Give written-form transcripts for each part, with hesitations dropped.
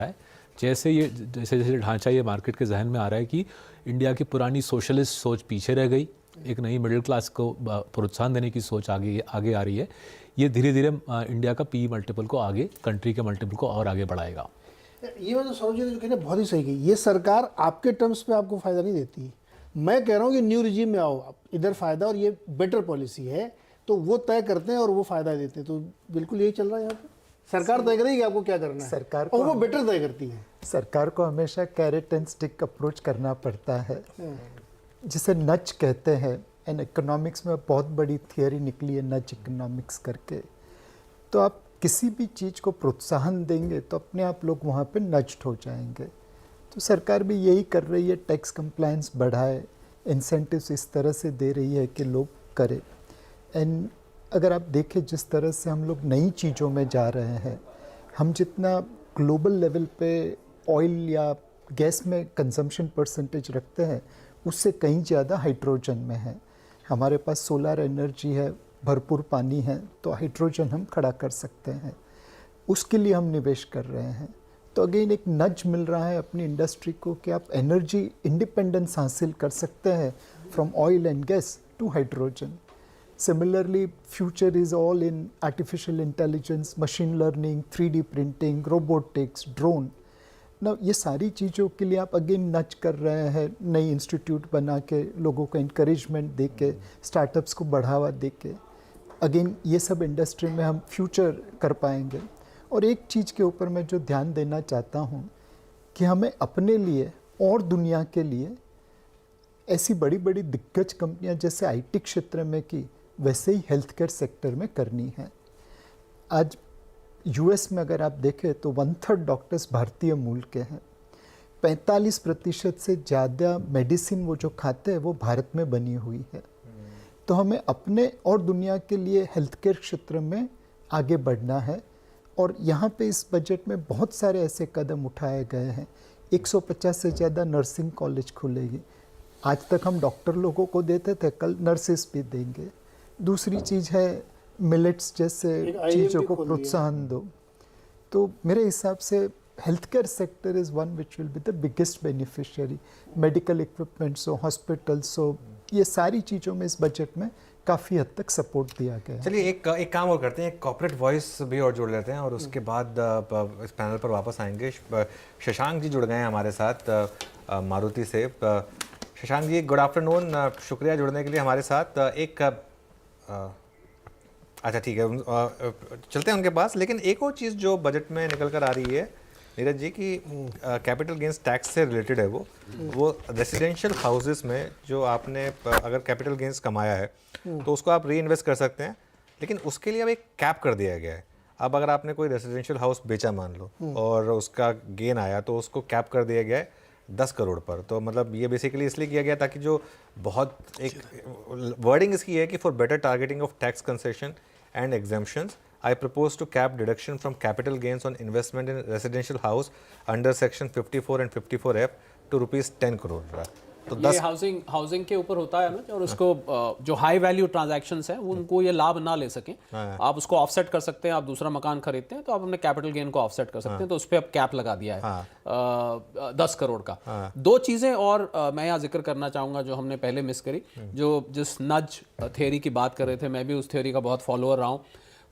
है। जैसे जैसे ढांचा ये मार्केट के जहन में आ रहा है कि इंडिया की पुरानी सोशलिस्ट सोच पीछे रह गई, एक नई मिडिल क्लास को प्रोत्साहन देने की सोच आगे आगे आ रही है। ये धीरे धीरे इंडिया का पी मल्टीपल को आगे, कंट्री के मल्टीपल को और आगे बढ़ाएगा। ये मतलब सौरभ जी ने जो कहना बहुत ही सही कही। ये सरकार आपके टर्म्स पे आपको फायदा नहीं देती। मैं कह रहा हूँ कि न्यू रिजीम में आओ आप, इधर फायदा और ये बेटर पॉलिसी है, तो वो तय करते हैं और वो फायदा देते हैं। तो बिल्कुल यही चल रहा है यहाँ पे। सरकार तय करेगी कि आपको क्या करना है, सरकार और वो बेटर तय करती है। सरकार को हमेशा कैरेट एंड स्टिक अप्रोच करना पड़ता है, जिसे नच कहते हैं। एंड इकोनॉमिक्स में बहुत बड़ी थियरी निकली है नच इकोनॉमिक्स करके। तो आप किसी भी चीज़ को प्रोत्साहन देंगे तो अपने आप लोग वहाँ पे नच्ड हो जाएंगे। तो सरकार भी यही कर रही है, टैक्स कंप्लायंस बढ़ाए, इंसेंटिव्स इस तरह से दे रही है कि लोग करें। एंड अगर आप देखें जिस तरह से हम लोग नई चीज़ों में जा रहे हैं, हम जितना ग्लोबल लेवल पे ऑयल या गैस में कंजम्पशन परसेंटेज रखते हैं, उससे कहीं ज़्यादा हाइड्रोजन में है। हमारे पास सोलर एनर्जी है, भरपूर पानी है, तो हाइड्रोजन हम खड़ा कर सकते हैं। उसके लिए हम निवेश कर रहे हैं। तो अगेन एक नज मिल रहा है अपनी इंडस्ट्री को कि आप एनर्जी इंडिपेंडेंस हासिल कर सकते हैं from oil and gas to hydrogen. Similarly, future is all in artificial intelligence, machine learning, 3D printing, robotics, drone. Now, ये सारी चीज़ों के लिए आप अगेन नच कर रहे हैं, नई इंस्टीट्यूट बना के, लोगों को इंकरेजमेंट दे के, स्टार्टअप्स को बढ़ावा दे के, अगेन ये सब इंडस्ट्री में हम फ्यूचर कर पाएंगे। और एक चीज़ के ऊपर मैं जो ध्यान देना चाहता हूँ कि हमें अपने लिए और दुनिया के लिए ऐसी बड़ी बड़ी दिग्गज कंपनियाँ जैसे आईटी क्षेत्र में की, वैसे ही हेल्थ केयर सेक्टर में करनी है। आज यूएस में अगर आप देखें तो 1/3 डॉक्टर्स भारतीय मूल के हैं। 45% से ज़्यादा मेडिसिन वो जो खाते हैं वो भारत में बनी हुई है। तो हमें अपने और दुनिया के लिए हेल्थ केयर क्षेत्र में आगे बढ़ना है। और यहाँ पे इस बजट में बहुत सारे ऐसे कदम उठाए गए हैं। 150 से ज़्यादा नर्सिंग कॉलेज खुलेगी। आज तक हम डॉक्टर लोगों को देते थे, कल नर्सेस भी देंगे। दूसरी चीज़ है मिलेट्स जैसे चीज़ों को प्रोत्साहन दो। तो मेरे हिसाब से health care sector is one which will be the biggest beneficiary. Medical equipments हो, हॉस्पिटल्स हो, ये सारी चीज़ों में इस बजट में काफ़ी हद तक सपोर्ट दिया गया है। चलिए एक काम और करते हैं, एक कॉर्पोरेट वॉइस भी और जोड़ लेते हैं और उसके बाद इस पैनल पर वापस आएंगे। शशांक जी जुड़ गए हैं हमारे साथ मारुति से। शशांक जी, गुड आफ्टरनून, शुक्रिया जुड़ने के लिए हमारे साथ। अच्छा ठीक है, चलते हैं उनके पास। लेकिन एक और चीज़ जो बजट में निकल कर आ रही है नीरज जी की कैपिटल गेंस टैक्स से रिलेटेड है, वो रेसिडेंशियल हाउसेस में जो आपने अगर कैपिटल गेंस कमाया है तो उसको आप री इन्वेस्ट कर सकते हैं, लेकिन उसके लिए अब एक कैप कर दिया गया है। अब अगर आपने कोई रेसिडेंशियल हाउस बेचा मान लो और उसका गेन आया तो उसको कैप कर दिया गया है 10 करोड़ पर। तो मतलब ये बेसिकली इसलिए किया गया ताकि जो बहुत एक वर्डिंग इसकी है कि for better targeting of tax concession and exemptions I propose to cap deduction from capital gains on investment in residential house under section 54 and 54F to ₹10 crore. तो ये हाउसिंग के ऊपर होता है ना, और उसको जो हाई वैल्यू ट्रांजैक्शंस हैं उनको ये लाभ ना ले सकें। आप उसको ऑफसेट कर सकते हैं। आप दूसरा मकान खरीदते हैं तो आप अपने कैपिटल गेन को ऑफसेट कर सकते हैं। तो उस पर अब कैप लगा दिया है 10 करोड़ का। दो चीज़ें और मैं यहाँ जिक्र करना चाहूँगा जो हमने पहले मिस करी। जिस नज थ्योरी की बात कर रहे थे, मैं भी उस थ्योरी का बहुत फॉलोअर रहा हूँ।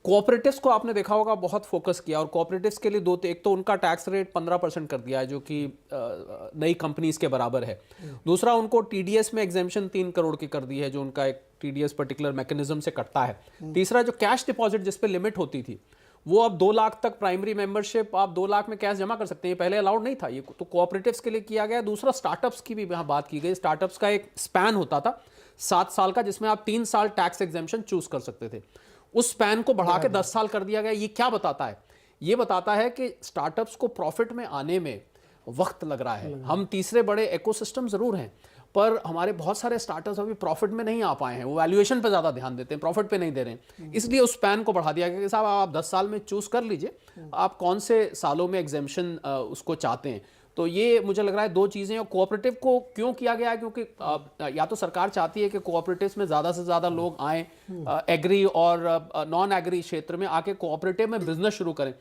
कोऑपरेटिव्स को आपने देखा होगा बहुत फोकस किया, और कोऑपरेटिव्स के लिए एक तो उनका टैक्स रेट 15% कर दिया है जो कि नई कंपनीज के बराबर है। दूसरा, उनको टीडीएस में एग्जेम्पशन 3 करोड़ की कर दी है, जो उनका एक टीडीएस पर्टिकुलर मैकेनिज्म से कटता है। तीसरा, जो कैश डिपॉजिट जिस पे लिमिट होती थी, वो अब 2 लाख तक प्राइमरी मेंबरशिप, आप 2 लाख में कैश जमा कर सकते हैं। पहले अलाउड नहीं था, ये तो कोऑपरेटिव्स के लिए किया गया। दूसरा, स्टार्टअप्स की भी यहाँ बात की गई। स्टार्टअप्स का एक स्पैन होता था 7 साल का, जिसमें आप 3 साल टैक्स एग्जेम्पशन चूज कर सकते थे। उस स्पैन को बढ़ा के 10 साल कर दिया गया। ये क्या बताता है? ये बताता है कि स्टार्टअप्स को प्रॉफिट में आने में वक्त लग रहा है। हम तीसरे बड़े इकोसिस्टम जरूर हैं, पर हमारे बहुत सारे स्टार्टअप्स अभी प्रॉफिट में नहीं आ पाए हैं। वो वैल्यूएशन पे ज़्यादा ध्यान देते हैं, प्रॉफिट पे नहीं दे रहे हैं। इसलिए उस स्पैन को बढ़ा दिया गया कि साहब आप 10 साल में चूज कर लीजिए आप कौन से सालों में एग्जेम्पशन उसको चाहते हैं। तो ये मुझे लग रहा है 2 चीज़ें। और कोऑपरेटिव को क्यों किया गया है? क्योंकि या तो सरकार चाहती है कि कोऑपरेटिव्स में ज़्यादा से ज़्यादा लोग आएँ, एग्री और नॉन एग्री क्षेत्र में आके कोऑपरेटिव में बिजनेस शुरू करें।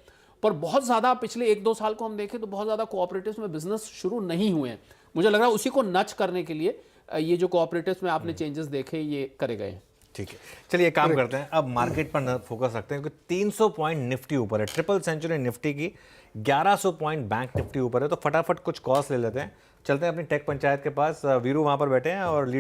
पर बहुत ज़्यादा पिछले 1-2 साल को हम देखें तो बहुत ज़्यादा कोऑपरेटिव्स में बिजनेस शुरू नहीं हुए हैं। मुझे लग रहा है उसी को नच करने के लिए ये जो कोऑपरेटिव्स में आपने चेंजेस देखे ये करे गए हैं। ठीक है, चलिए काम करते हैं, अब मार्केट पर फोकस रखते हैं क्योंकि 300 पॉइंट निफ्टी ऊपर है, ट्रिपल सेंचुरी निफ्टी की, 1100 पॉइंट बैंक निफ्टी ऊपर है। तो फटाफट कुछ कॉल्स ले लेते हैं, चलते हैं अपनी टेक पंचायत के पास। वीरू वहाँ पर बैठे हैं और लीड